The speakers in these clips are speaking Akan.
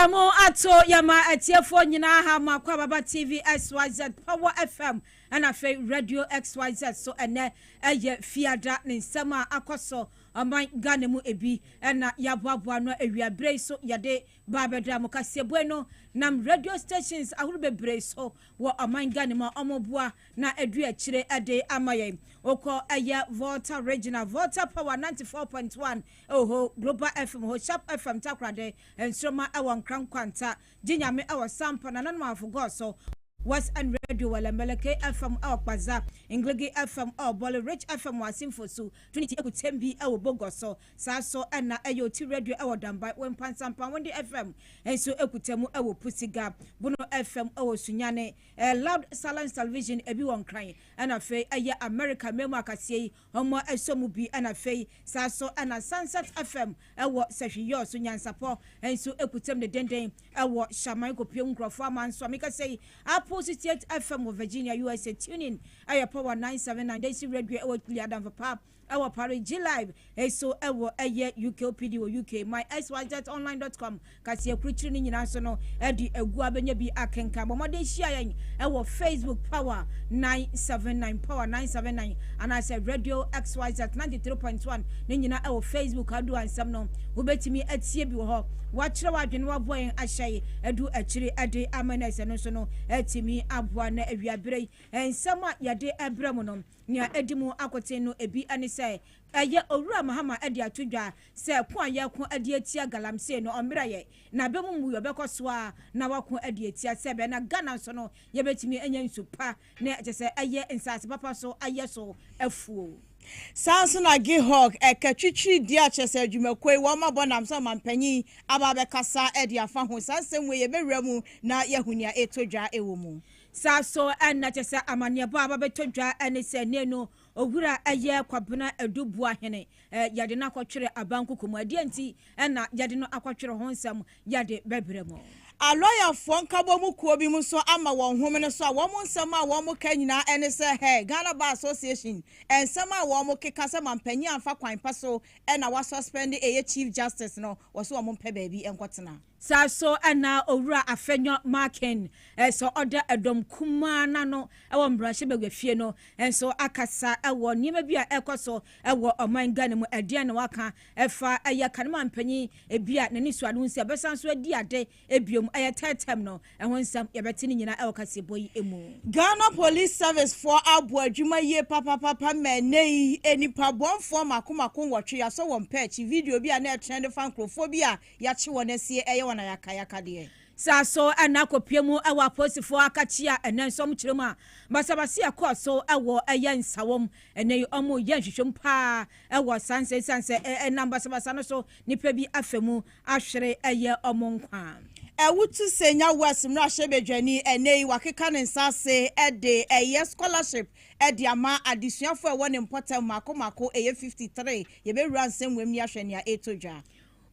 Yamo ato yama atiefo nyina ha makwa baba TV XYZ Power FM and afa Radio XYZ so ene eye fiada ne nsema akoso aman Ghana mu ebi na yaboaboa no awiabre so yade babeda mo Kasiebo no nam radio stations ahuru bebre so wo aman Ghana ma omoboa na adu akire ade amaye oko eye Volta Regional Volta Power 94.1 oho Global FM ho Sharp FM takrade ensoma ewo nkran kwanta ginyame ewo sampa na nanum afogo so was and radio wala meleke FM Okpaza Engligi FM Bole Rich FM wasimfo so 20 ekutembi ewo bogoso saso na eyoti radio ewo damba wempansampa wonde FM enso ekutemu ewo pusiga buno FM ewo sunyane Loud Silence Television ebi won kran na fe eye America memo akasie omo esomu bi na fe saso na Sunset FM ewo sehwiyo so nyansapo enso ekutem de denden ewo shaman kopiem nkrofo amanso ameka sei Positive FM of Virginia, USA. Tune in. Aya Power 979. They see radio. Our clear down for pop. Our Paris G Live. So our UK PD or UK. My SYZonline.com. Kasi preaching in national. Edi Eguabenye bi akenka. Bomode sharing. Our Facebook Power 979. Power 979. And I said Radio XYZ 93.1. Nina our Facebook. Adu and some no. Ubetimi etiebi wo. Watch our general boy and Ashay, Edu actually a day amanes and also no etimi abwana eviabre and some yade abramonum near Edimu Akoteno ebi and say Aya Ora Mahama Edia Tuja say Kwan Yakun Ediatia Galamse no Ombraye na bemu yobeko swa na wakun Ediatia sebe na Ghana so no yebetimi enyen supa na je aye insase papa so aye so afuo Sansona GIHOC ekatwitwi dia chese adwumakoi wo mabonam so mampanyi ababe kasa edi afa ho sansem we yebewramu na yahunia etodwa ewomu saso na chese amane ba ababe todwa ene se ne no ogura aye kwabena adubu ahene yade na kwatwere abankukumu adianti na yade no akwatwere ho nsam yade bebremo a lawyer for nkabo mu kuo bi mu so ama won home no so a wo mu nsema a wo mu ka nyina ene se he Ghana Bar Association ensema a wo mu keka se mampanyi amfa kwan pa so na wa suspend chief justice no wo so wo mu mpe baabi enkotena saso na owura afenyo marken so order edom kuma na no ewo mbrahye begwafie no enso akasa ewo niema bia ekoso ewo oman Ghana mu ade na waka efa aya kanema mpanyi ebia na nisu adu nsi abesan so adi ade ebiom aya tetem no ehon nsam yebeti ni nyina ewo Kasiebo yi emu Ghana Police Service for abu adwuma ye papa menei enipa bonfo makomako nwotwe ya so won patch video bia na trend fankrofobia ya che wonasie eye na yakayaka de saso anakopiemu ewa posifo akachia enensom chirema masabasi akoso ewo eye nsawom ene omo yanhwehwem pa ewo sanse number sabasa no so nipa bi afemu ahwere eye omo nkwa ewutu senya wasimra shebedwani enei wakeka ne nsase ede eye scholarship ede ama adisuafo ewo ne important makomako eye 53 yebewura nsemwem ni ahwe ne etodwa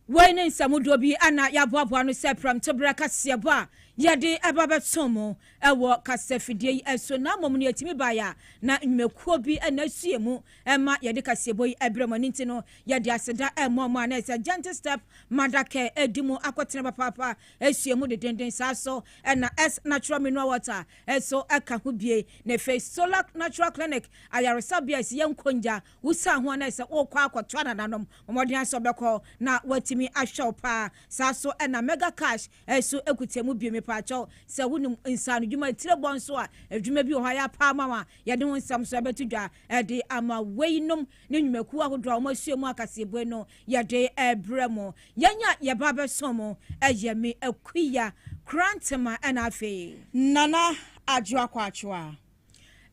Wayne Samudo bi ana yaboaboa no sepram tobra Kasiebo a yade ababetomo ewo kasafidie eso na momno yatimi baya na nwekuo bi anasuemu ema yade Kasiebo yi ebremo nti no yade aseda emomo na esa gentle step madake edimu akotene papa asuemu de denden saso na S natural mineral water eso aka ho bie na face solar natural clinic ayaresa bia esi yenkonja wusa ho na esa okwa akotwa na nanom momodin aso beko na watimi ashopa saso na mega cash eso ekutemu bie me pacho se wonu insanu dwuma tire bonso a adwuma bi ohaya pa mama yade ho nsam so abetudwa ede ama weinom ne nwumaku ahodo a masuemu Akasiebo no yade ebremo yanya yebabe somo eyeme akuya krantema na afi nana adwa kwachwa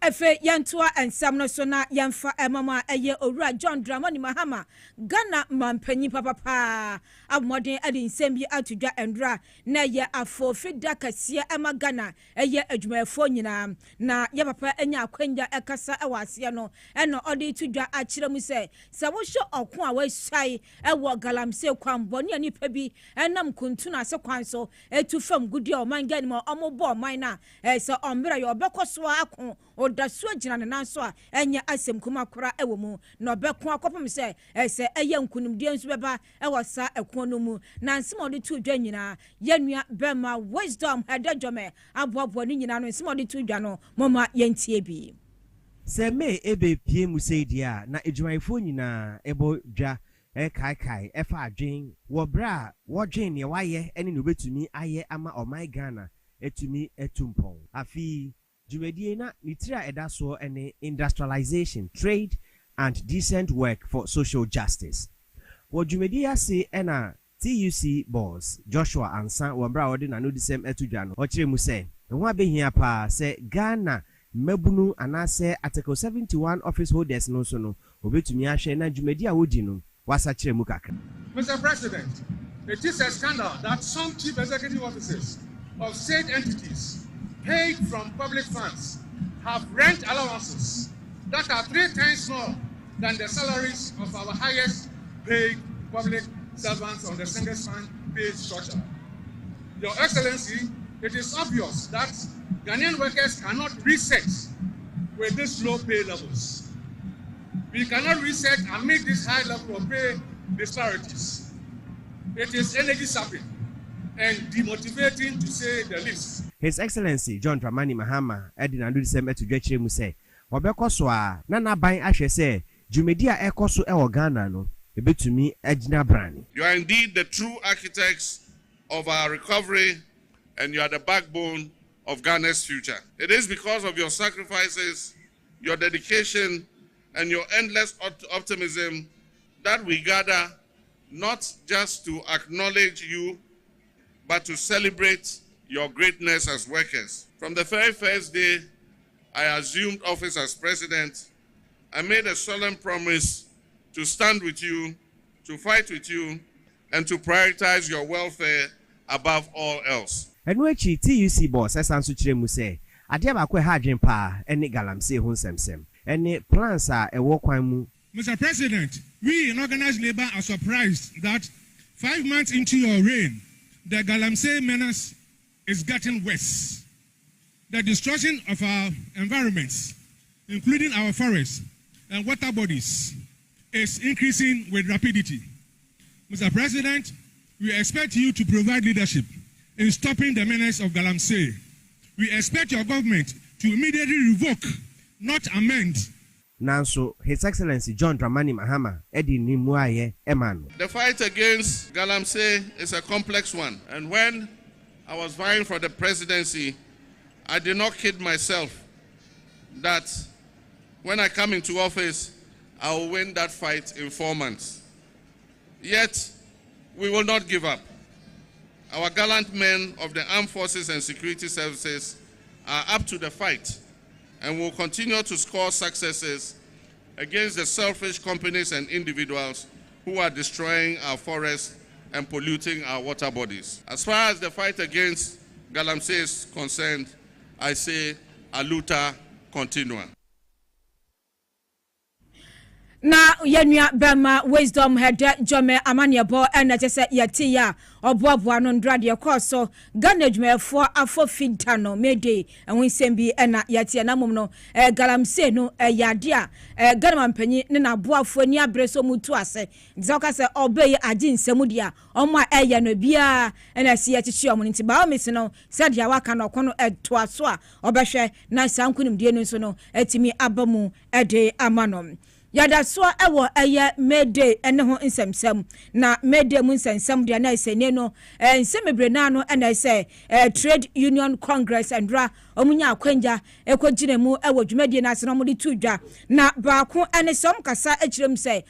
efe yantoa ensam no so na yemfa emama eye owura John Dramani Mahama Ghana mampanyi papa amodin ade nsem bi atudwa endra na ye afofida kasie ema Ghana eye adwumafo nyina na ye papa enya akwanja ekasa ewase no eno ode tudwa akire mu se wo hye okon a wasai ewo galamse kwambo ne nipa bi enam kuntu na se kwan so etu fam gudi o man Ghana mo omobo man na se ombra ye obekoso akon oda so agina ne nanso a enya asem kuma kora ewo mu na obeko akopem se ese eye nkunimdie nso beba ewo sa ekon no mu na nsimode tu dwa nyina yenua bema wisdom hedajome aboabo ni nyina no nsimode tu dwa no mama yentie bi se me ebe pie mu sei dia na edwumayefo nyina ebo dwa kai efa adwen wo bra wo dwen ne waye ene no betumi aye ama oman Ghana etumi etumpon afi dwumadie na nitira edaso ene industrialization, trade and decent work for social justice. Wo dwumadie ase ena TUC boss Joshua Ansan wo bra wo de na no disem etudwa no o kire mu se ho abehia pa se Ghana mabunu anase article 71 office holders no so no obetumi ahwe na dwumadie a wodi no wasa kire mu kakra. Mr. President, it is a scandal that some chief executive officers of state entities paid from public funds have rent allowances that are 3 times more than the salaries of our highest paid public servants on the single fund pay structure. Your Excellency, it is obvious that Ghanaian workers cannot reset with these low pay levels. We cannot reset amid this high level of pay disparities. It is energy sapping and demotivating to say the least. His Excellency John Dramani Mahama Edina do December to Jechire mu say obekọ so a na ban ahwe say dwumadi a ekoso e wo Ghana no ebetumi agina brand. You are indeed the true architects of our recovery and you are the backbone of Ghana's future. It is because of your sacrifices, your dedication and your endless optimism that we gather not just to acknowledge you but to celebrate your greatness as workers. From the very first day I assumed office as president, I made a solemn promise to stand with you, to fight with you, and to prioritize your welfare above all else. Enwechi TUC boss esanso kire mu say ade ba kwa ha adwen pa ene galamsey ho nsemsem ene plans a ewo kwan mu. Mr. President, we in organized labor are surprised that 5 months into your reign, the Galamsey menace is getting worse. The destruction of our environments, including our forests and water bodies, is increasing with rapidity. Mr. President, we expect you to provide leadership in stopping the menace of Galamsey. We expect your government to immediately revoke, not amend. Nanso, His Excellency John Dramani Mahama edi ni muaye emanu. The fight against Galamsey is a complex one, and when I was vying for the presidency, I did not kid myself that when I come into office, I will win that fight in 4 months. Yet, we will not give up. Our gallant men of the armed forces and security services are up to the fight and will continue to score successes against the selfish companies and individuals who are destroying our forests and polluting our water bodies. As far as the fight against Galamsey is concerned, I say, aluta continua. Na yenua bema wisdom hede jome amaniebo ena chese yetiya oboaboa no ndrade koso Ghana dwumefo afo fintano mede enwinsembi ena yetia na mum no Galamsey no yade a Ghana mampanyi ne na boafo ni abreso mutu ase nzoka se obeye agi nsemu dia omo eye no bia ena si yechichi omo nti ba o mesi no sadia waka no kono eto aso a obehwe na sankunim die no so no etimi abamu ede amanom. Yada so ewo eye mede ene ho nsemsem na mede mu nsemsem dia na isene no nsemebre na no na ise trade union congress andra omunya akwanja ekogine mu ewo dwumade na aseno mudi tudwa na baako ene som kasa akirem se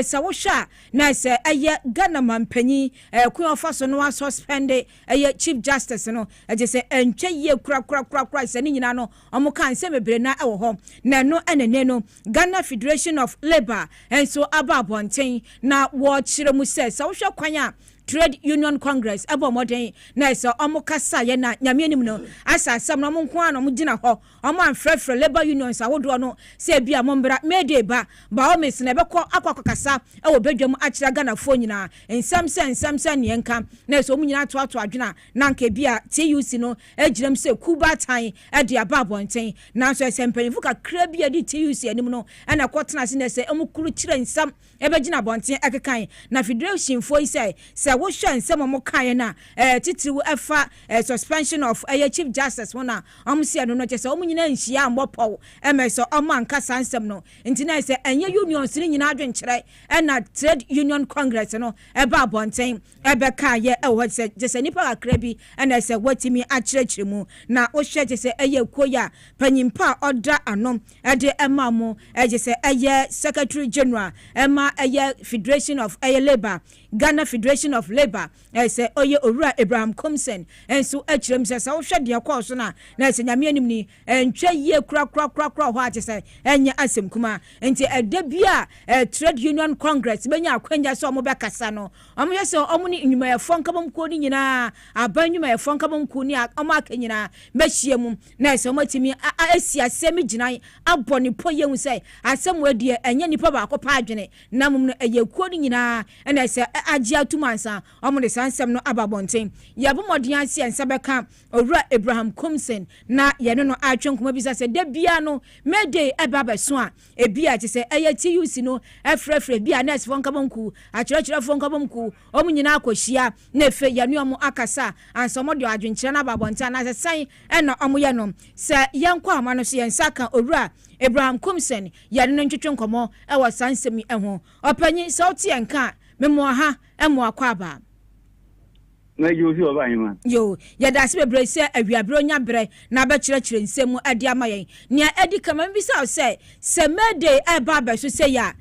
sa wo hwa na ise eye Ghana mampanyi kun ofaso no suspend eye chief justice no eje se entwe ye kura ise ni nyina no omuka nsemebre na ewo ho na no enene no Ghana Federation of Labor and so ababonten na wo chire mu se sa wo hwa kwanya Trade Union Congress ebo modern na so omo kasa ye na nyame nim no asa sam no mo nko an mo gina ho omo anfrefre labor unions awodo no se bia mo mbra mede ba o mes na beko akokokasa e wo badwam akira Ghana fo nyina ensam ne enka na so mo nyina to adwena na nka bia TUC no agiram se kuba tan e de aba bonten na so esempanyfo kakra bia di TUC anim no na kwotena se na se omukuru kire nsam e be gina bonten ekekan na federation fo ise se wo hwe nsam mo kan na titiriwu efa suspension of chief justice wona omse no no se omunyina nhia mbopɔ emeso omanka sansem no ntina se enye unions ni nyina adwenkyerɛ na trade union congress no eba bonten ebe ka ye wo se nipa kakra bi na se watimi akyerɛkyerɛ mu na wo hwe se eye koya panyimpa oda anom de ema mo se eye secretary general ema eye federation of labor Ghana Federation of Labor say oye Owura Abraham Komsen enso akyerem se wo hwe de akɔ so na se nyame anim ni entwa yie kura ho ate se enya asem kuma enti eda bia trade union congress benya akwanya so omo bekasa no omo yese omo ni nyuma yefo nkabom ko ni nyina aban nyuma yefo nkabom ko ni omo akanyina mehie mu na se omo timi asi asem ginan aboni poye hu se asem wadie enya nipa ba akɔpa adwene na mum no eyekuo ni nyina na se agia tumansa omo de sansem no ababonten yabo modin ase ensabeka Owura Abraham Komsen na ye no atwenkoma bisa se da bia no mede eba beso a ebia te se eye TUC no efrefre bia na esfo nkabonku akyerɛkyerɛ fo nkabonku omo nyina akohia na efe ye no omo akasa anso mo de adwenkyerɛ na ababonten na se san na omo ye no se yenkɔ ama no so yensaka Owura Abraham Komsen ye no ntwetwenkomo e wo sansem ho opanyi se otie nka memo ha emo akwaba na yo si oba yin ma yo ya da se bebre se awiabre onya bre na be kyerɛkyerɛ nsɛm adi ama yɛn nea edi kama bi se mede eba be so se ya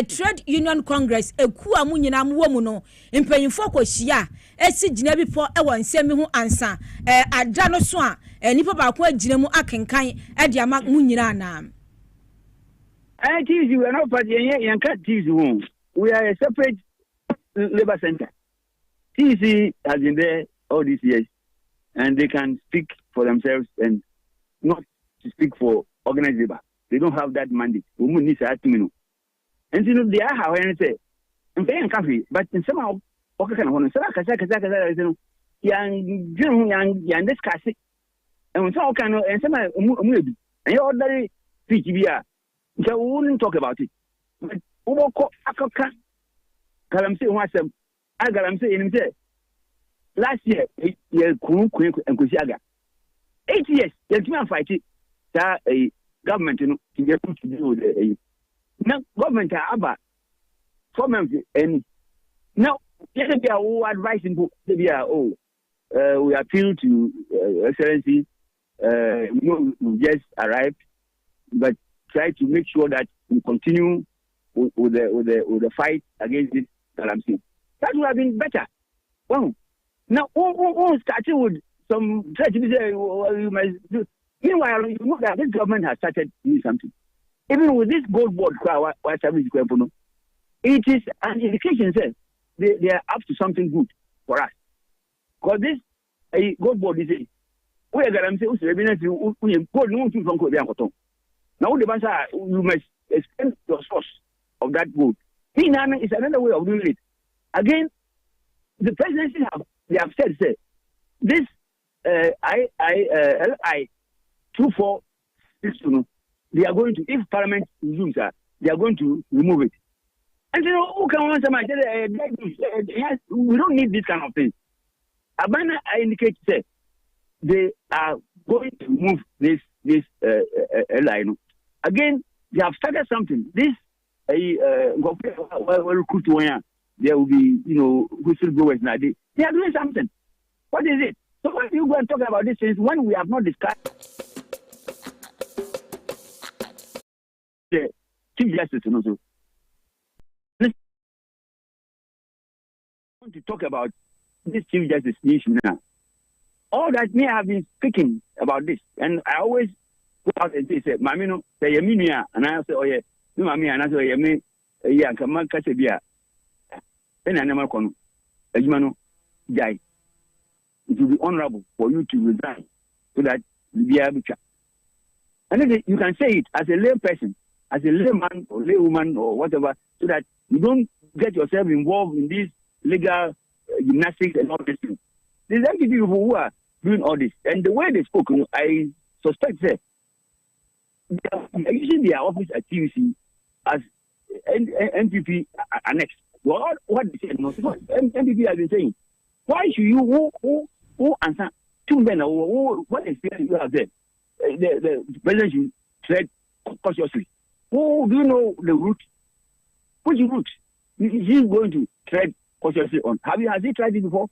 trade union congress eku amu nyina mu wɔ mu no mpanyimfo kɔhia esi gyina bi po ɛwɔ nsɛm ho ansa ada no so a nipa ba ko agyina mu akenkan adi ama mu nyina na TUC we are not part yen ka TUC we are a separate labor center. TUC has been there all these years, and they can speak for themselves and not to speak for organized labor. They don't have that mandate. We need to ask them. And you know, they are how I say, I'm paying coffee, but in somehow, okay, kind of one, young discuss and when some kind of, and some maybe, and you're ordinary PTBR, so we wouldn't talk about it. But Africa, Galamsey was I Galamsey in himself. Last year, and Kusiaga. 8 years, the team fight it. That a government, you know, to get to do with a government, about 4 months, and now, there be a advising book. We appeal to Excellency. We just arrived, but try to make sure that we continue with the fight against this Galamsey. That would have been better. Well, now, starting with some try to say, you must do. Meanwhile, you know that this government has started doing something. Even with this gold board, it is an indication that they are up to something good for us. Because this gold board is we are going to say, we gold no to from Korea. Now, the answer you must explain the source of that gold. Is another way of doing it. Again, the presidency have said this LI 2462, they are going to, if Parliament resumes, they are going to remove it. And you know, who can want somebody yes, we don't need this kind of thing. Abana indicate say they are going to remove this LI. Again, they have started something. This there will be, you know, whistleblowers now. They are doing something. What is it? So when you go and talk about these things, when we have not discussed the Chief Justice, you know, so want to talk about this Chief Justice issue now. All that me have been speaking about this, and I always go out and say, "Mamino, say Yaminia," and I say, "Oh yeah, you Mami," and I say, "Yami, yeah, come on, Kasiebo." Then I never come. Ejumano Jai. It will be honorable for you to resign so that you be able to. And then you can say it as a lay person, as a layman or laywoman or whatever, so that you don't get yourself involved in this legal gymnastics and all this thing. There's MPP people who are doing all this. And the way they spoke, I suspect that they are using their office at TUC as MPP annex. What they said, MPP has been saying, why should you, who answer two men, what experience you have there? The president should tread cautiously. Who do you know the route? Which route is he going to tread cautiously on? Has he tried it before?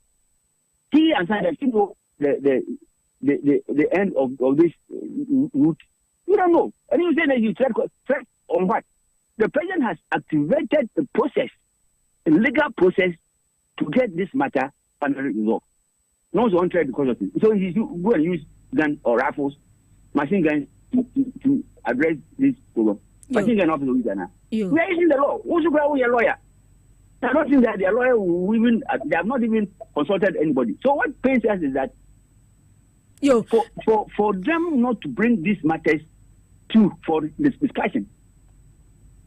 He answered that he know the end of this route. You don't know. And you say that you tread on what? The president has activated the process, a legal process, to get this matter finally resolved. No one tried because of it. So he should go and use guns or rifles, machine guns to address this problem. Machine gun officer with now. We are using the law. Who's a lawyer? I don't think that their lawyer will even, they have not even consulted anybody. So what pains us is that for them not to bring these matters for this discussion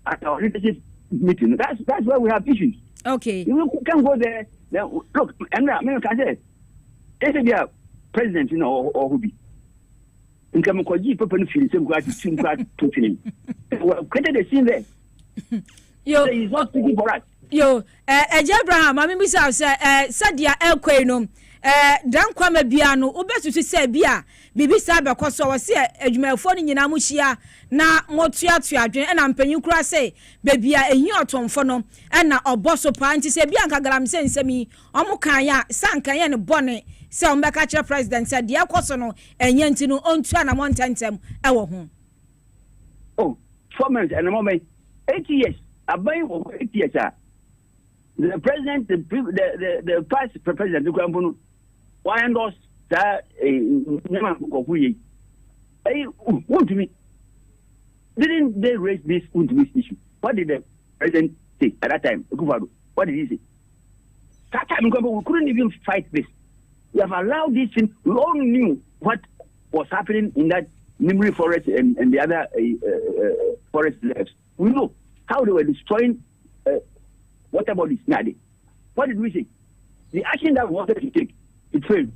at our leadership meeting, that's where we have issues. Okay. You can go there. Look, and I mean, I said, if they are president, or who be. In Kamakoji, people feel the same guy to film. Well, created a scene there. He's not speaking for us. Abraham, I mean, besides, Sadia El Quenum, Dan Kwame Biano, Ubesu to say Bia, Bibi Saber Cosso was here, Edgemelphone in Amushia, na Motia, and I'm penny crasse, baby, a yacht on Fono, and now a boss of Panty, say Bianca Gram sends me, Omukaya, Sankayan Bonnet, Sam Bakacha President said, Dia Cosono, and Yentino on China Montantem, our home. Oh, 4 months and a moment, 8 years, a bay of 8 years. The president, the past president, the why endorse that want to me? Didn't they raise this issue? What did the president say at that time? What did he say? That time we couldn't even fight this. We have allowed this thing. We all knew what was happening in that memory forest and the other forest left. We know how they were destroying water bodies. What did we say? The action that we wanted to take, it failed.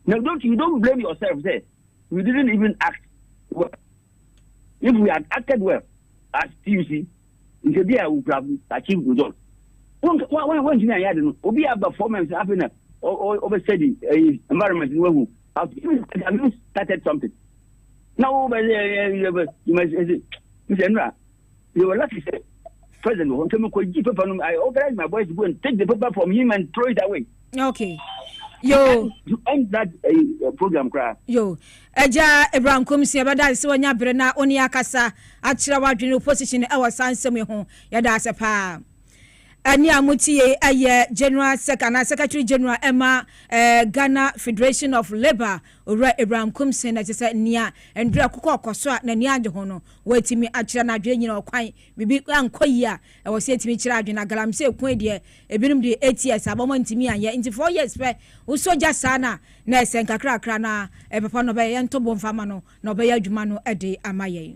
Now you don't blame yourself there. We didn't even act well. If we had acted well as TUC, in the day we would have achieved results. When you be a performance happening over study environment who have even started something. Now you were lucky, say, President, I authorized my boys to go and take the paper from him and throw it away. Okay. To end that program cry. Eja Abraham Komisi abada se wanya bere na oni akasa akira wadwene opposition e wasansem ho yada asepa. Ani amutie aye General Secretary General Emma Ghana Federation of Labour ora Abraham Komisi na tese nia endra kokọ koso na nia age ho no watimi akira na adwe nyina okwan bibi ankoyi a e wo se timi kira adwe na galamse ekwan de ebinum de 8 years abomo ntimi anye nti 4 years pe wo soja sana na esenkakra na papa no be ye ntobo mfama no na be ya adwuma no ede amaye.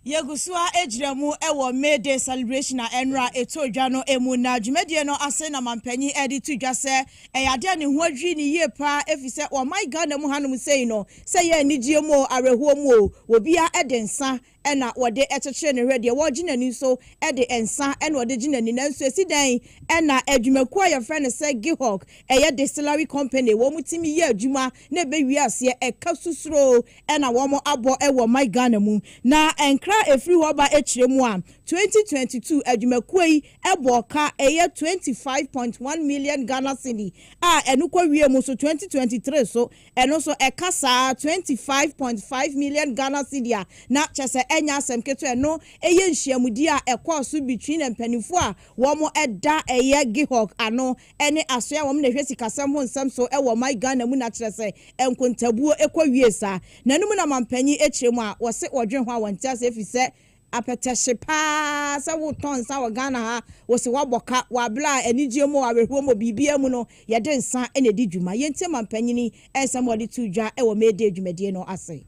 Yegusua ejremu ewo May Day celebration na enra etodwa no emu na dwumadie no ase na mampanyi edi tudwa se eyade ne ho adwi ni ye pa efise o my God na mu hanum sei no se ye anigye mu arehuo mu obia edensa ena wode etechire ne hwede wo ginani so ede ensa ena wode ginani na nso esidan ena adwumaku ya friend se GIHOC eye distillery company wo mutimi ye adwuma na be wiase ekasusuro ena wo mo abo ewo my God mu na enkra efri ho ba echiremu a 2022 adwumaku yi eboka eye 25.1 million Ghana cedi a enukwa wie mu so 2023 so eno so ekasa 25.5 million Ghana cedi a na chese enya asem keto eno eye nhyiamudi a ekwoso between empanifo a wo mo eda eye GIHOC ano ene asoya wo mo na hwesi kasam ho nsam so ewo my Ghana mu na chese enkontabuo ekwa wiesa nanum na mampanyi echiremu a wo se odwen ho awontia se efise apeteshe pa sa wo ton sa wo Ghana ha wo se waboka wabla anigye mo awehuo mo bibia mu no ye de nsa ene di dwuma yente mampanyini ensamode tu dwa e wo mede dwumadie no ase.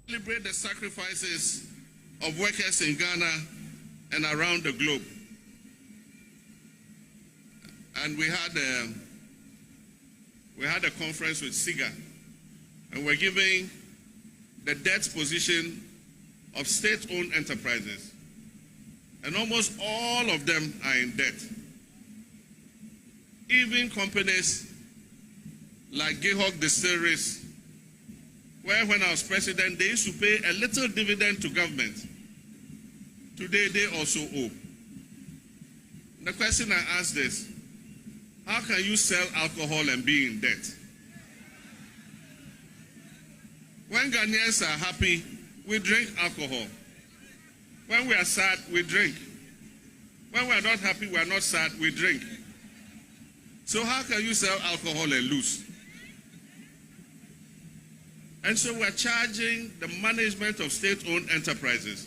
Celebrate the sacrifices of workers in Ghana and around the globe. And we had a conference with SIGA, and we're giving the debt position of state-owned enterprises. And almost all of them are in debt. Even companies like GIHOC distilleries, where when I was president, they used to pay a little dividend to government. Today, they also owe. The question I asked is, how can you sell alcohol and be in debt? When Ghanaians are happy, we drink alcohol. When we are sad, we drink. When we are not happy, we are not sad, we drink. So how can you sell alcohol and lose? And so we're charging the management of state-owned enterprises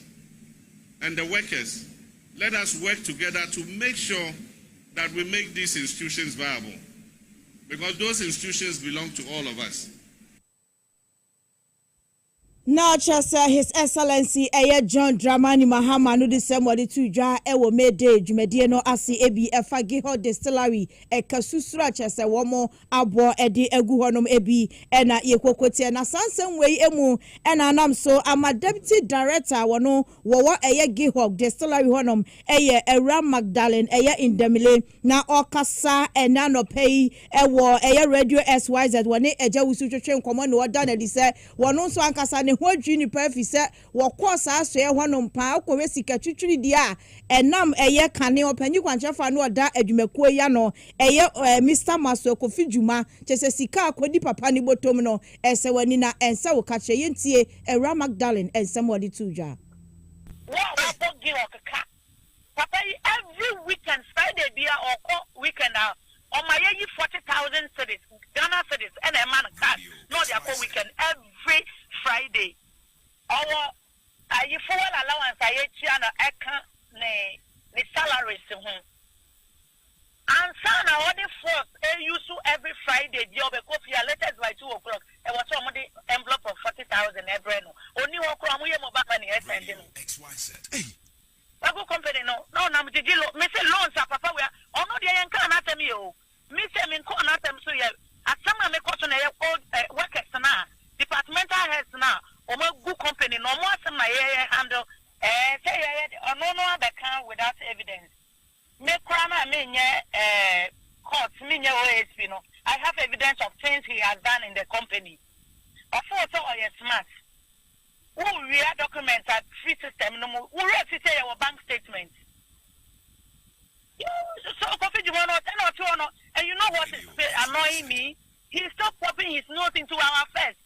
and the workers. Let us work together to make sure that we make these institutions viable, because those institutions belong to all of us. Now, His Excellency John Dramani Mahama no December to dwa ewo mede dwumadie no ase ebi efa GIHOC distillery ekasusura chese womo abo edi egu honom ebi ena yekokotie na sansem wei emu ena nam so ama deputy director wono wo GIHOC distillery honom Era Magdalene Indemile na okasa ena no pay ewo radio SYZ wone eja wusu twetwe nkomo no oda na di se wono so ankasa ne hodwi ni pafi se wokọ sa so hwanom pa akọwe sika twitwiri dia enam kane opanyi kwanchefa no oda adwumakuo ya no Mr. Maso Kofi Juma chese sika akodi papa ni botom no ese wani na ense wo ka che yentie Era Magdalene ensem wodi tujwa papa every weekend Friday bia or weekend on my 40,000 cities Ghana cities and a man card no they weekend every Friday. Our full allowance I eka ne salaries home. And son I order for use every Friday the other coffee letters by 2 o'clock. It was somebody envelope of 40,000 every no. Only one crumb we have back and XYZ. I go company no me say loans are papa we are no the can at me oh. Me say me can at them so yeah. At some me question old workers now. Departmental heads now, good company, no more some my handle, say no other can without evidence. Me crama me court, me OSP, no. I have evidence of things he has done in the company. Of course, all your smart. Who read documents at free system, no more. Who read our bank statement? So, Coffee Jumano, 10 or 2 or no, and you know what is annoying me? He's still popping his nose into our face.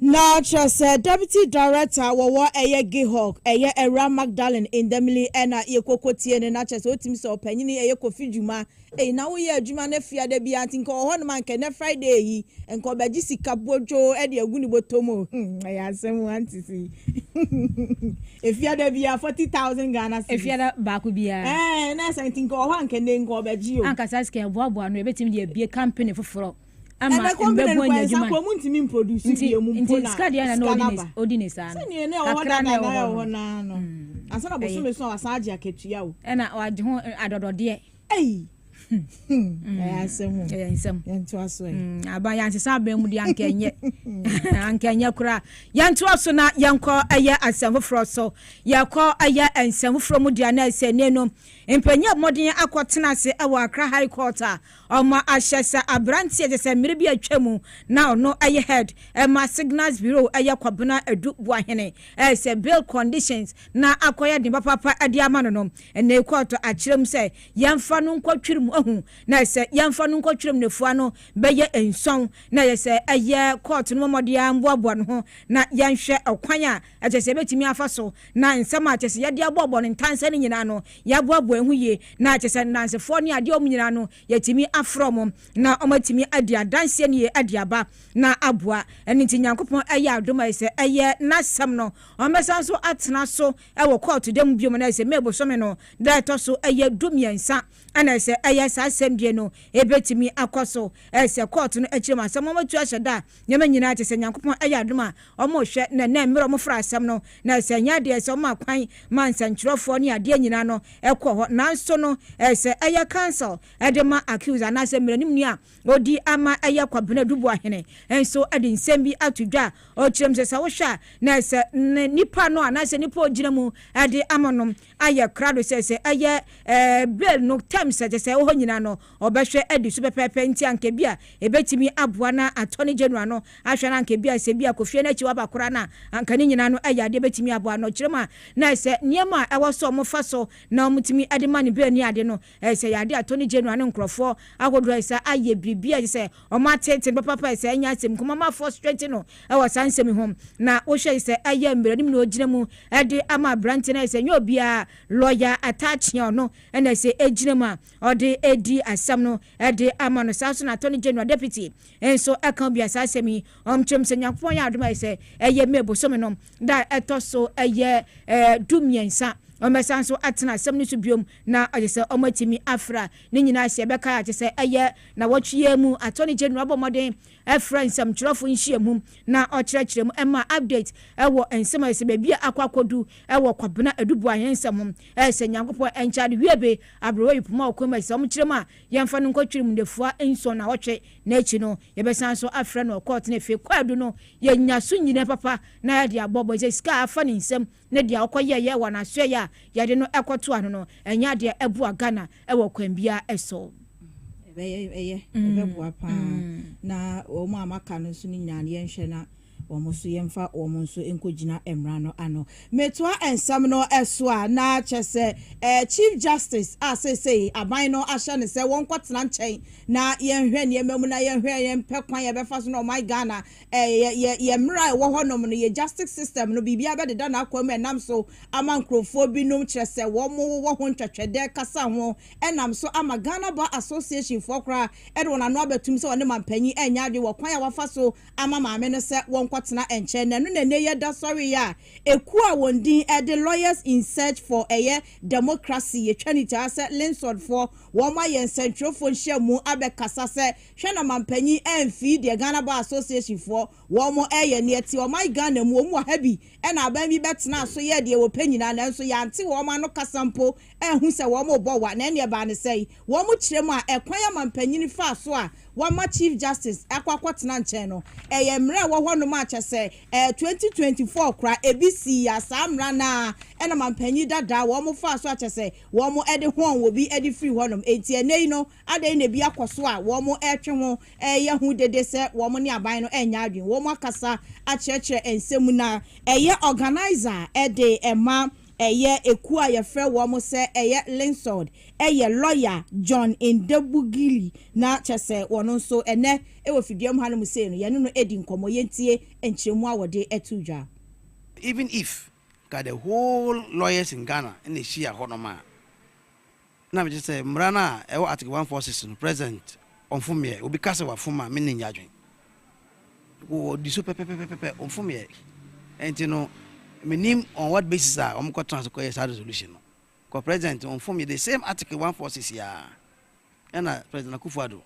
Now, Deputy Director, GIHOC, Era Magdalene Indemile, and Yekokotie, and Natchez, Otimso, Penny, Kofi Juma. Now we are Juma Nefia de Biantin, one man can Friday, and call by Jessica Bojo, Eddie Agunibotomo. I ask someone to see. If you had be 40,000 Ghana, if you had Bakubia, and I think one can then go by Gio. Uncle Saska, Bob, and we bet him be a company for fraud. And I come back when you produce Scadia and Odinus. I said, I saw a Saja catch you, and I don't dear. Hey. Some to us. I buy Antisabe with young Kenya and Kenya Kura. Yan to us not young call a year and some froso. Ya call a year and some from Mudiana say no. In Penya Modina Aquatina say our High Quarter. Or my ashes a branch says a maybe a chemu. Now no a head and my signals bureau a yakabuna a duke wahene. As a bill conditions na acquired the papa a diamanum and they quarter at Chilum say, Yan fanum quatrim hu na se yemfa no nkotwrem nefua no beye enson na ye se eye court no momode amboabo no ho na yenhwe okwan a agese betimi afa so na nsem agese ye de abobo no ntanse ne nyina no ya boabo ehu ye na agese nansefo ne ade om nyina no yetimi afrom na omatimi ade adanse ne ye ade aba na aboa eni nti Nyankopon eye adoma ye se eye nasem no omesan so atena so ewo court dem biom na se mebo so me no da to so eye dumiensa ana se eye sa asem die no ebetimi akoso ese court no akire ma asem matu aheda nyama nyina te se Nyankopon eye adoma omo hwe na mmere omo fra asem no na se nya de se omo akwan man sanchirofo ne ade nyina no ekọ ho nanso no ese eye council edema accuse ana se mmere nimni a odi ama eye kwabena dubu ahene enso ade nsem bi atudwa o kirem se wo hwa na se nipa no ana se nipa ogina mu ade amanom aye krado se eye bill no terms se wo nyina no obehwe ade su pepepe nti anke bia ebetimi aboa na attorney general no ahwe na anke bia se bia kofie na chi wabakora na anka ni nyina no aya ade betimi aboa no kirema na se niema ewo so mo fa so na omutimi ade mani bill ni ade no se ya ade attorney general no nkrofo agodro se aye bibia se o ma tete papa se anya sem kuma ma frustrate no ewo sansem hom na wo hwe se aye mberanim no ogina mu ade ama branch na se nyo bia lawyer attach no na se ejina ma ode edi asam no ade ama no saso na attorney general deputy enso akan bia sasemi omchem se Nyankopon ya adoma se eye mebo so me no da etoso eye dumiensa omesanso atena asem ni so biom na agese omatimi afra ni nyina se beka agese eye na wotwe mu attorney general bomoden friends am chirofo nhyiamum na okirekirem ema update ewo ensema ese bia akwakodu ewo kwabena adubu ahensem ese Nyankopon enchade wiebe abrowe yipuma okoma se omkirema yemfa no nkotwirim defua enso na wotwe na echi no yebesanso afra no court na fe kwadu no yenyaso nyine papa na ya de abobo se sika afa ne nsem na dia okoye ye wana so ya yade no ekoto ano no enya de ebu agana ewo kwambia eso ebe bua pa na o mu amaka no so ni nyane yenhwe na omo so yemfa omo so enkogina emra no ano metwa ensam no eso a na chese chief justice say aban no ahye ne se won kwatena nchen na yenhwe ne emamu na yenhwe yempe kwan yebefa so no my Ghana ye mra wo honom no ye justice system no bibia be de na akwam enam so amankrofo binum chese wo mo wo ho ntwetwede kasa ho enam so ama Ghana Bar Association for kra edwo na no abetum se wone mampanyi enya adwe wo kwan ya wafa so ama maame no se won kwatena enche na no ne ye da sorry ya eku a wondin the lawyers in search for a democracy ye twanity ase linsod for wo ma ye central phone share mu abekasa se hwe na mampanyi emfi de Ghana Bar Association for wo mo eye ne ati wo my Ghana mu omu habi e na aba mi betena so ye de wo panyina na nso ya nti wo ma no kasampo ehu se wo mo bo wa na ne ba ne sei wo mo kiremu a ekwan ya mampanyi fa so a wo ma chief justice akwakwatena nche no eye mre wo ho no ma chese 2024 kra ebisi ya samra na ena mampanyi dada wo mo fa so a chese wo mo ede ho wo bi ede free ho nom enti enei no ade na bi akoso a wo mo etwe ho eye hu dede se wo mo ne aban no enya adwen wo mo akasa a chekire ensemu na eye organizer ede ema eye eku a ye frɛ wo mo se eye linsod eye lawyer John Indebugili na chese wono so ene ewo fidiam hanum se no ye no edi nkomo yentie enchiremu awode etudwa. Even if got the whole lawyers in Ghana in the Shia Honoma. Now, just say, Mrana, I article 146 present on Fumia, will be cast over Fuma, meaning Yajin. Go the super on Fumia. And you know, my name on what basis are Omco Transcoya resolution. Co present on Fumia, the same article 146 ya. And President Akufo-Addo,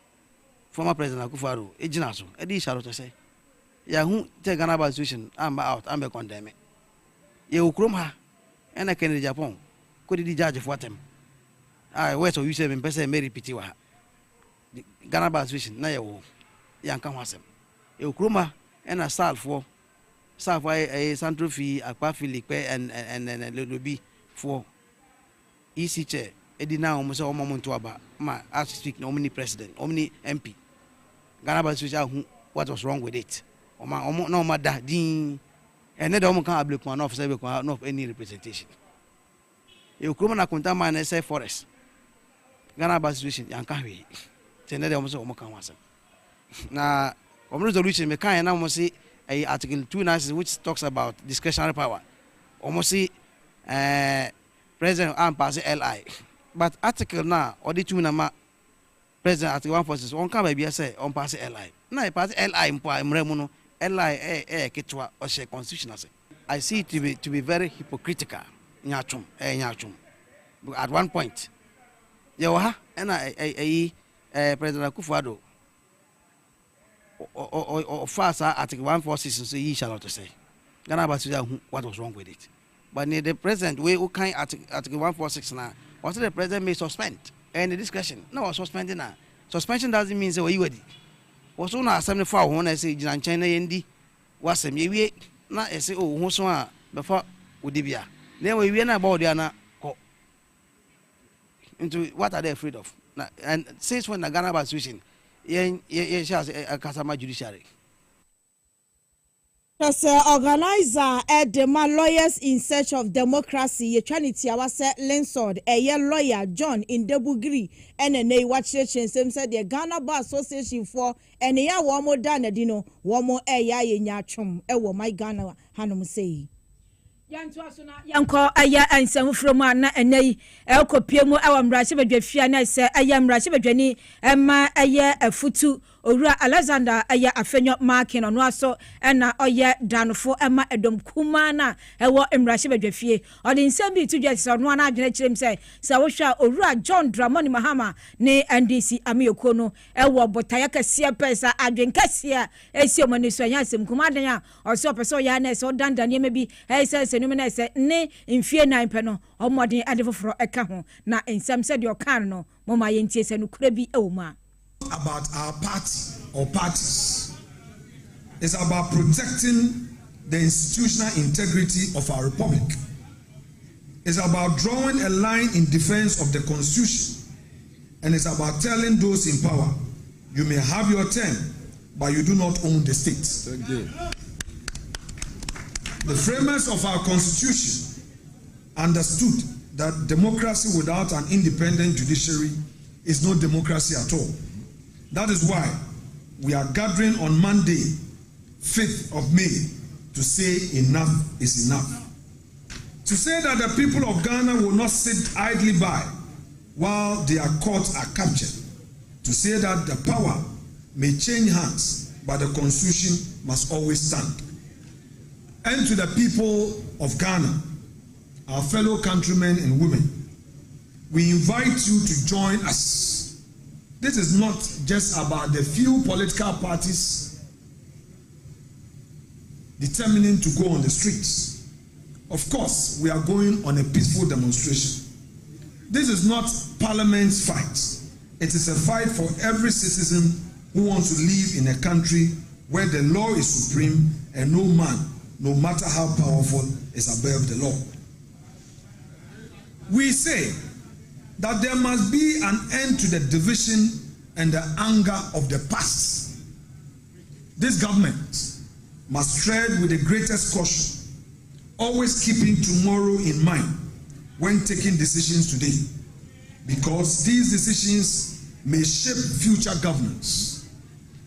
former President Akufo-Addo, Ejinaso, Eddie Charlotte say, Yahoo, take Ghana Bar Association, I'm out, I'm a condemn. You crom her, and I can in Japan. Could the judge of what them? I wait or you say in person, Mary Pitiwa. Ghana Bar Association, na yo, young come was him. You crom her, and a start for a central fee, a parfili, and little B for easy chair. Eddie now almost all moment to about my as speak, omni president, omni MP. Ghana Bar Association, what was wrong with it? Or my no matter, Dean. And then the can block one officer of any representation. You come and contact my NSA forest. Ghana Bar situation yanka hwe tene de omo kan wasem na resolution me kan na omo say article 296 which talks about discretionary power omo say president and pass LI but article na odi na ma president article 146 on kan ba bia say on pass LI na pass LI mpo amre mu no LI ketwa o she constitution say I see it to be very hypocritical nyachum at one point Yawa and President Akufo-Addo or fast Article 146 so he shall not say. Ghana Bar what was wrong with it. But the president we kind Article 146 now also the president may suspend and the discussion. No suspending now. Suspension doesn't mean say you ready. Also na 74 when I say Jinan China Yendi was some ye na say oh who so before Udibia. Then we na about na into what are they afraid of? And since when the Ghana Bar situation, a customer judiciary. As organizer at the lawyers in search of democracy, ye Trinity was Lensord, a young lawyer John in Debugri, and a watch session said the Ghana Bar Association for and a one more done dino, one more a ya in ya chum, my Ghana Hanum say. Yanko aya ansem from na enai ekopiem awam rache badwafia na se ayam rache badwani ema aya afutu owura Alexander aya afenyo marking ono aso na oye danfo ema edom kuma na ewo emrache badwafie odi nsem bi tudwa se ono na adwene kirem se wohwa owura John Dramani Mahama ne NDC amiyoko no ewo botaya kase pesa adwen kase esi omani so anya asem kuma dan a oso pesa ya na se odandane mebi se numina se ne mfie 9 pe no omodin ade foforo eka ho na ensam se de okan no moma yentie se no kura bi ewoma about our party or parties. It's about protecting the institutional integrity of our republic. It's about drawing a line in defense of the constitution, and it's about telling those in power, you may have your term, but you do not own the state. Thank you. The framers of our constitution understood that democracy without an independent judiciary is no democracy at all. That is why we are gathering on Monday, 5th of May, to say enough is enough. To say that the people of Ghana will not sit idly by while their courts are captured. To say that the power may change hands, but the constitution must always stand. And to the people of Ghana, our fellow countrymen and women, we invite you to join us. This is not just about the few political parties determining to go on the streets. Of course, we are going on a peaceful demonstration. This is not Parliament's fight. It is a fight for every citizen who wants to live in a country where the law is supreme and no man, no matter how powerful, is above the law. We say that there must be an end to the division and the anger of the past. This government must tread with the greatest caution, always keeping tomorrow in mind when taking decisions today, because these decisions may shape future governance.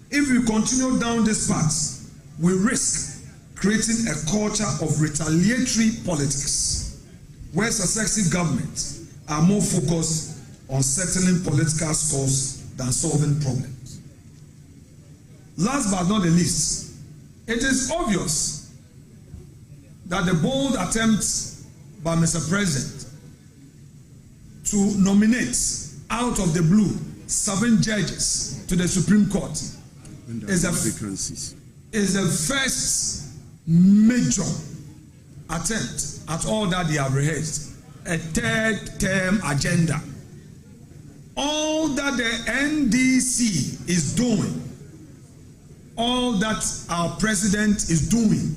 If we continue down this path, we risk creating a culture of retaliatory politics, where successive governments are more focused on settling political scores than solving problems. Last but not the least, it is obvious that the bold attempt by Mr. President to nominate out of the blue 7 judges to the Supreme Court is the first major attempt at all that they have rehearsed, a 3rd term agenda. All that the NDC is doing, all that our president is doing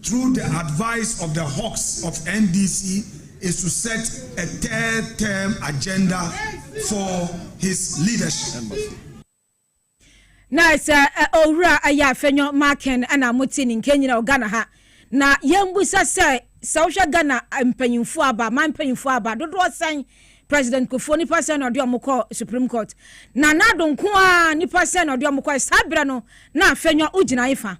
through the advice of the hawks of NDC is to set a 3rd term agenda for his leadership. Nice, owura aya fenyo marken ana mutini Kenya Ghana ha na yembusa se social Ghana mpanyimfo aba man mpanyimfo aba dodo san President Kufo nipa se na odi omukọ Supreme Court na nadonko a nipa se na odi omukọ sabra no na afenwa ugina ifa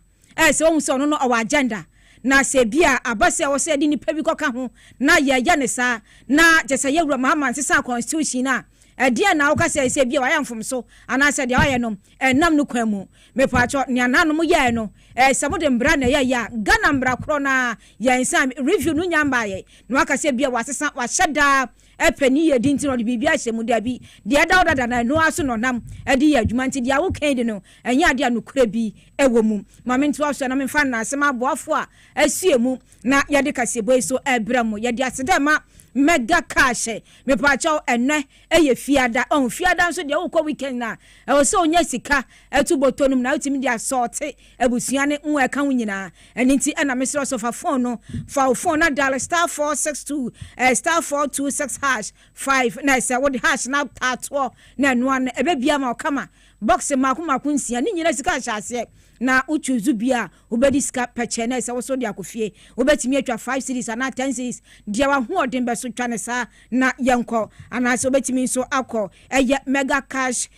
se ohun se ono no our agenda na se bia abase wo se di nipa bi koka ho na ye ne sa na jese ye wura Muhammad sisa constitution na dia na wo ka se bia wa yamfom so ana se dia wa ye no nam no kwan mu me paacho ne ananom ye no se mo de mbra na ye ya Ghana mbra kro na ye nsa review no nyamba ye no aka se bia wa sesa wa hyeda epani ye dinti no de bibia hyemu da bi de da na no aso no nam de ye adwuma nti dia wo kan de no enya de anokura bi ewo mu ma me nto aso na me fa na asema boafo a asiemu na ye de Kasiebo so ebramo ye de asedema mega cash me pacho enne eye fiada on fiada nso de wo ko weekend na e wo se onya sika etu botonum na utimi de assorte ebusua ne nwa ka wunyina eni nti na me sro so fa phone no fa phone na dial *462 *426 5 na se wo de hash na tato na no an ebe bia ma okama box makuma nsia ni nyina sika hyase na uchuzu bia ubedi ska peche na se wo so de akofie ubetimi atwa 5 series na 10 series dia wa ho odin be so twane sa na yenko ana se ubetimi so akọ eye mega cash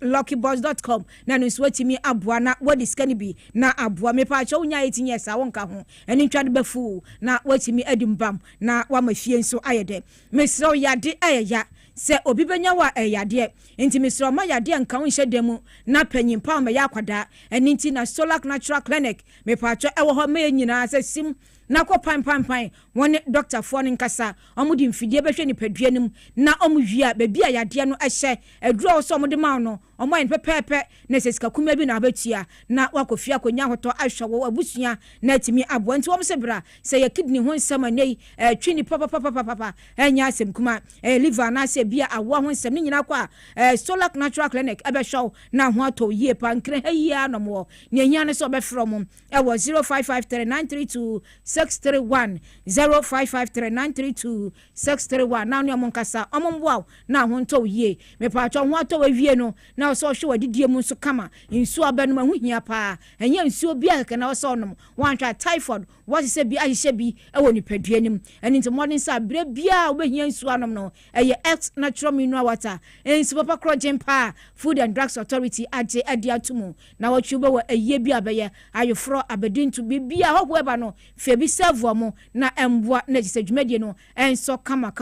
luckyboss.com na no so wetimi aboa na wodi ska ni bi na aboa me pa cha unya 18 years a wonka ho eni twade befu na wetimi adimbam na wa mafie nso ayede mesro yade ayeya se obi benya wa eyade enti mesro ma yade nka ho hyedemu na panyimpa ma ya kwada eni nti na Solar Natural Clinic me pacho ewo ho ma nyina se sim na ko pan woni doctor fo ne nkasa omudi mfidie behwe ni paduanim na omwia ba bia yade no ehye aduro so omudi ma no omoyin pepepe na sesika kuma bi na abatua na wakofia konya hoto ahwe abusua na timi abo nti wom se bra se ya kidney ho nsema nei twini papa enya asem kuma liver na se bia awo ho nsem nyina kwa Solar Natural Clinic ebehwe na ho ato yie pankre hayia no mo ne nya ne so be from ewo 0553932631 0553932631 na no monkasa omomboa na ho nto yie me pa atwa ho ato wawie no na so hwe wadidie mu nso kama nsu abanu ma huhia pa enya nsu bia keke na so onom wantwa typhoid what say bi ahye bi ewo ni paduanim eni nti morning sa bre bia obehia nsu anom no eye X natural mineral water ensu papa krogen pa Food and Drugs Authority ade atumu na watwube wo eye bia beye ayofro abedintu bibia hohoeba no fe bi serve mo na emboa na jise dwumadie no enso kama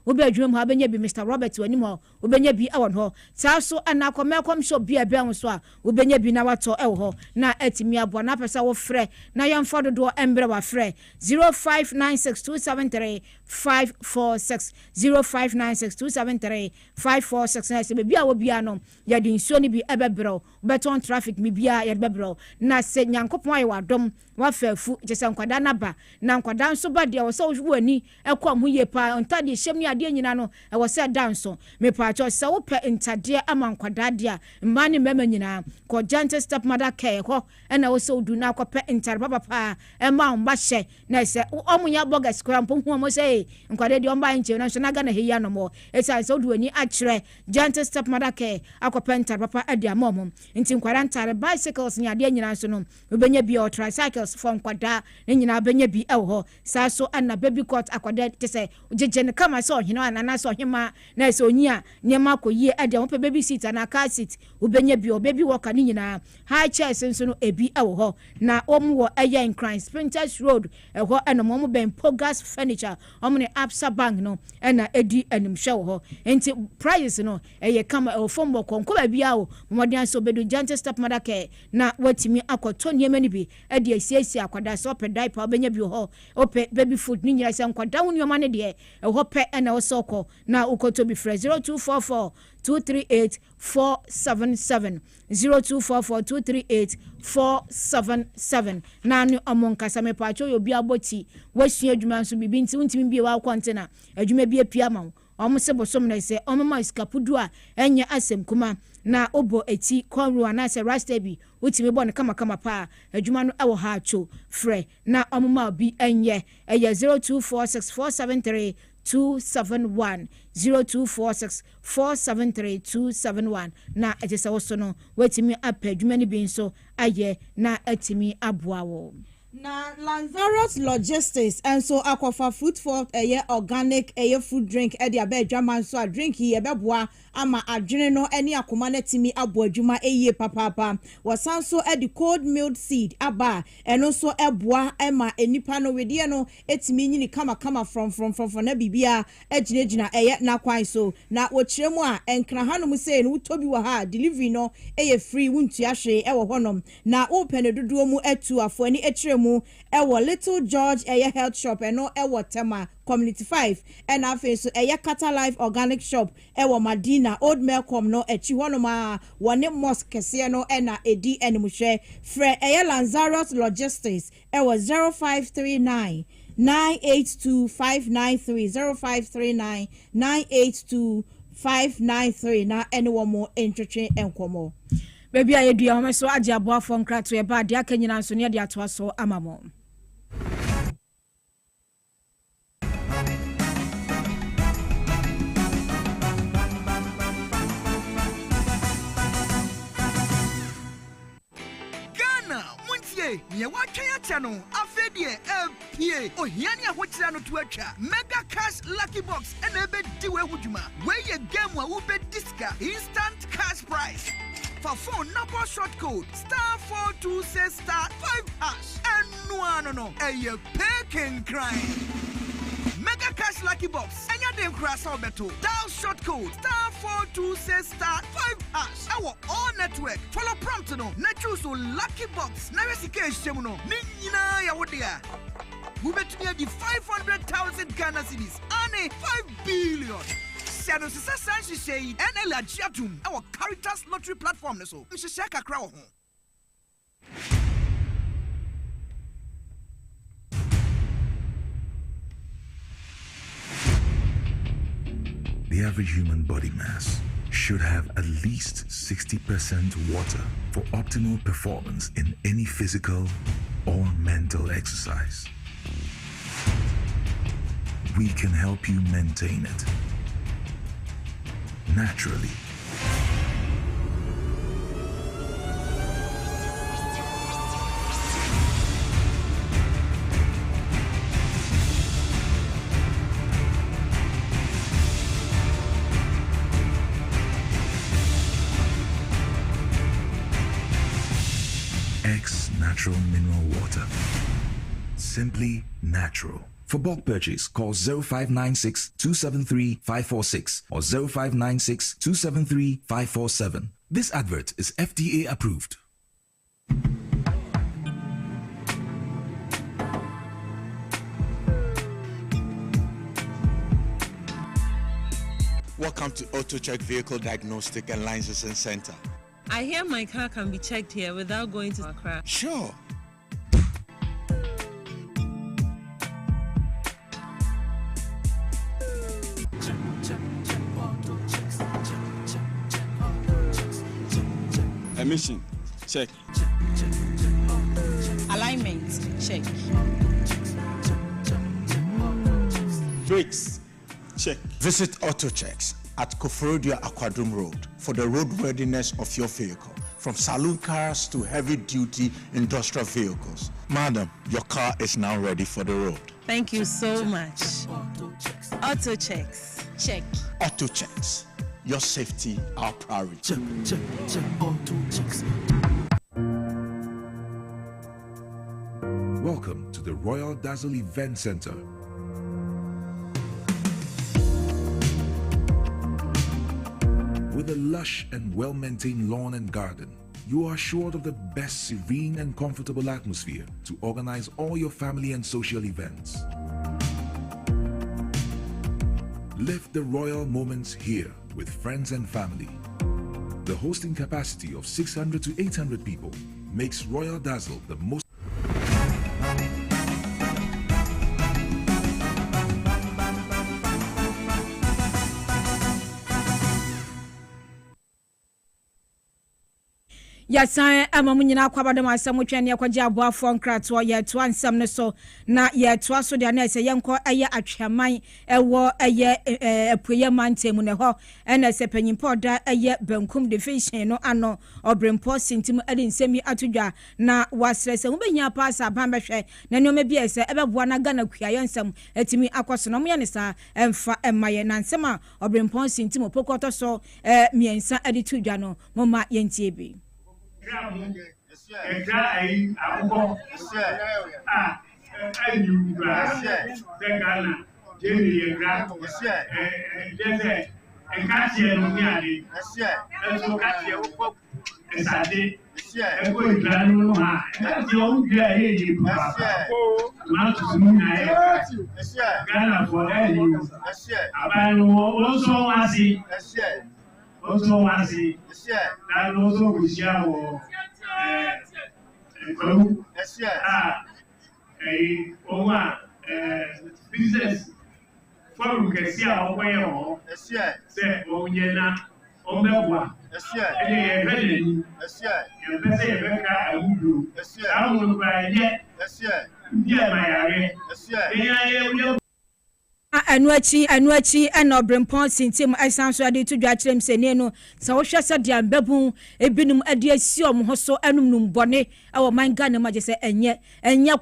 obi adwuma mu abenya bi Mr. Robert wanim ho obenya bi awon ho so ana komekom sho bia bia so a obenya bi na wato ho na atimi aboa na pesa wo frɛ na yamfa dodo embre wa frɛ 0596273546 0596273546 na se bia wo bia no ya di nsuo ni bi ebebro beton traffic mi bia ya bebro na se nyankopon ayi wadom wa fafu jese nkwada na ba na nkwada nso ba de wo se wo ani ekom ho ye pa ntade hyem ni ade nyina no e wo se danso me pa cho se wo pe ntade ama nkwada de a mma ne mema nyina ko gentle step mother care ho na wo se odu na ko pe ntare papa e ma mba hye na se omunya bogus krampo hu mo se nkwada de omba nche na so na ga na heya no mo e se odu ani akire gentle step mother care akopɛ ntare papa ade amom nti nkwada ntare bicycles ni ade nyina so no obenya bi o tricycles for nkwada ne nyina benya bi ewo sa so ana baby court akwada tese jeje ne kama so hino anana so hima na so nyia nyema koyie ade mo pe baby seat na car seat obenya bi o baby walker ne nyina high chairs nso no ebi ewo na omwo eye in crime Sprinters Road ewo eno mo ben Pogas Furniture omo ne Absa Bank no ena edi animhwe wo nti price no eye kama ofombo konko ba bia o modern so bedu gentle step mother care na watimi akoto niema ni bi ede asiesie akwada so pe diaper obenya bi ho ope baby food ni nyira se nkwada wonioma ne de eho pe ena osoko na ukoto bi frɛ 0244238477 0244238477 na ni omonkasa me pacho yo bi aboti wasua adwuma nso bibi nti untimi bi wa kwantena adwuma bi apia ma omo se bosom na se omo ma skapudu a enya asem kuma na obo eti konru ana se rastebi utimi bo ne kama pa adwuma no ewo ha acho frɛ na omo ma bi enye eye 0246473271 0246473271 na etese wo so no watimi apa adwuma ni bi nso aye na atimi aboa wo Na Lanzarote Logistics and so aquafa fruit for organic food drink edi abedwaman so a drink yi ebeboa ama adwene no eni akoma na timi abo adwuma papa wasan so edi cold milled seed aba eno so eboa ema enipa no wedie no etimi nyini kama from na bibia ejinejina na kwan so na wochiremu a enkra hanom say no tobi wa ha delivery no free wuntua hwe ewo honom na open dodo mu etu afo ani echiremu ewo Little George health shop eno ewo Tema Community 5 and afi so Kata Life Organic Shop ewo Madina Old Melcom no echi honoma one mosque kese no na edi animuhwe fre Lanzarote Logistics ewo 0539 982-593 0539 982-593 na anyone more entry enkomo baby ayedua ho so age aboafo nkrato e ba de akanyina nso ne de atoa so amamo Ye wa twaya chano afedie pie ohiani ahokyira no to atwa mega cash lucky box and ebe di we huduma we ye game wa wo be disca instant cash prize for phone number short code *426*5# and no pay crime mega cash lucky box enya dem krasa obeto dial short code *426*5# our all network follow prompt no na choose lucky box na resika ehwem no ni nyina ya wodia we bet me the 500,000 Ghana cedis and 5 billion Siano sisa sanshi shey and elagiatum our Caritas lottery platform so mhye kakra wo ho. The average human body mass should have at least 60% water for optimal performance in any physical or mental exercise. We can help you maintain it naturally. Natural mineral water. Simply natural. For bulk purchase, call 0596 273 546 or 0596 273 547. This advert is FDA approved. Welcome to AutoCheck Vehicle Diagnostic and Licensing Center. I hear my car can be checked here without going to Accra. Sure. Emission, check. Alignment, check. Brakes, check. Visit AutoChecks at Koforodia Aquadrum Road for the roadworthiness of your vehicle, from saloon cars to heavy-duty industrial vehicles. Madam, your car is now ready for the road. Thank you so much. AutoChecks. Check. AutoChecks. Your safety, our priority. Check, check, check. AutoChecks. Welcome to the Royal Dazzle Event Center. With a lush and well-maintained lawn and garden, you are assured of the best serene and comfortable atmosphere to organize all your family and social events. Live the royal moments here with friends and family. The hosting capacity of 600 to 800 people makes Royal Dazzle the most yasan amamu nyina kwabadam asam twene yakwaje aboafo nkrato ye to ansam ne so na ye to aso de na ese yenko eye atwaman ewo eye apuye mantemu ne ho ena ese panyimpo da eye bankum division no ano obrempo sintim ade nsemi atodwa na wasrese wo behia pass aban behwe na ne omebi ese ebeboa na gana kuaye nsam atimi akoso no mo ne sa emfa emaye na nsema obrempo sintim opokoto so miensa ade tudwa no moma yentie bi Also, I see that also we share our business for we can see our way on. Say, oh, yeah, oh, no, and ready. You better say, I will do. I will buy yet. Yeah, my anuachi ena obrempon sintim aisanso ade to dwa kirem sene no sa wo hwese de ambabun ebinum ade asiom ho so enum bone awo manga ne maje se enye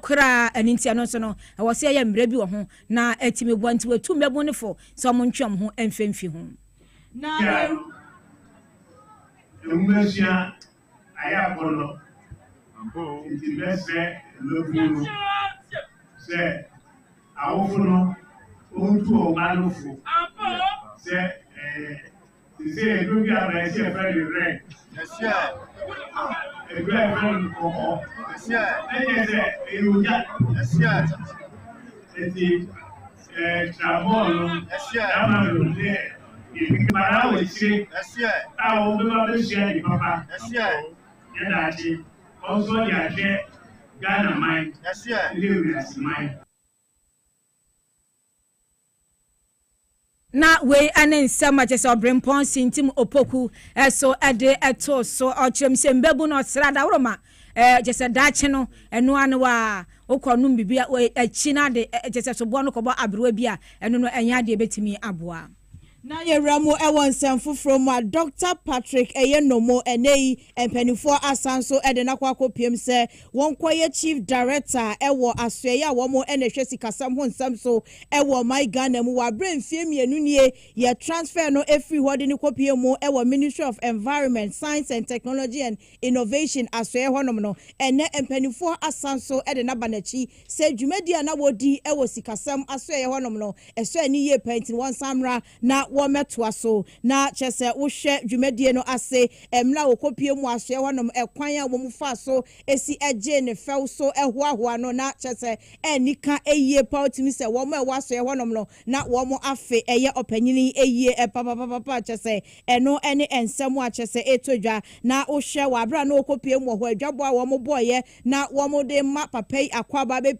kura anintia no so no awo se ya mre bi wo ho na atimi bwanti wetu mbabun ne fo so mo ntwam ho emfemfi ho na umusia aya bolo ambo intibese lobunu se awofuno onto o malofo se do bi ara se very rare e very ko se eluja se travel ama le e para o se a o be ma be se ni papa ya da ti also ya je Ghana mind live mind. Na we anensem agese obrempon sintim opoku eso ede eto so ochrem sembebu no srada woroma jese dache no eno ane wa okonum bibia achina de jese so bo no kobo abrewa bia eno no enya de betimi aboa na yewramo ewon semfoforo ma Dr. Patrick Eyenomo enei empanifo asanso ede nakwako piem se wonkoye chief director ewo asoya womo enehwe sikasam ho nsam so ewo my Ghana mu wa bremfie mienu nie ye transfer no every hode ni kopie mu ewo Ministry of Environment, Science and Technology and Innovation asoya honom no ene empanifo asanso ede nabanachi se dwumadia na wodi ewo sikasam asoya honom no eso ani ye painting one samra na wo metwa so na chese wo hwe dwumadie no ase emla wo kopie mu asoe honom ekwan a wo mu fa so esi eje ne few so ehoahoa no na chese enika eyie pa otimi se wo mo ewasoe honom no na wo mo afe eye opanyini eyie papa chese eno ene ensemu a chese etodwa na wo hwe wa bra na wo kopie mu ho adwabo a wo mo boye na wo mo de ma papai akwaba be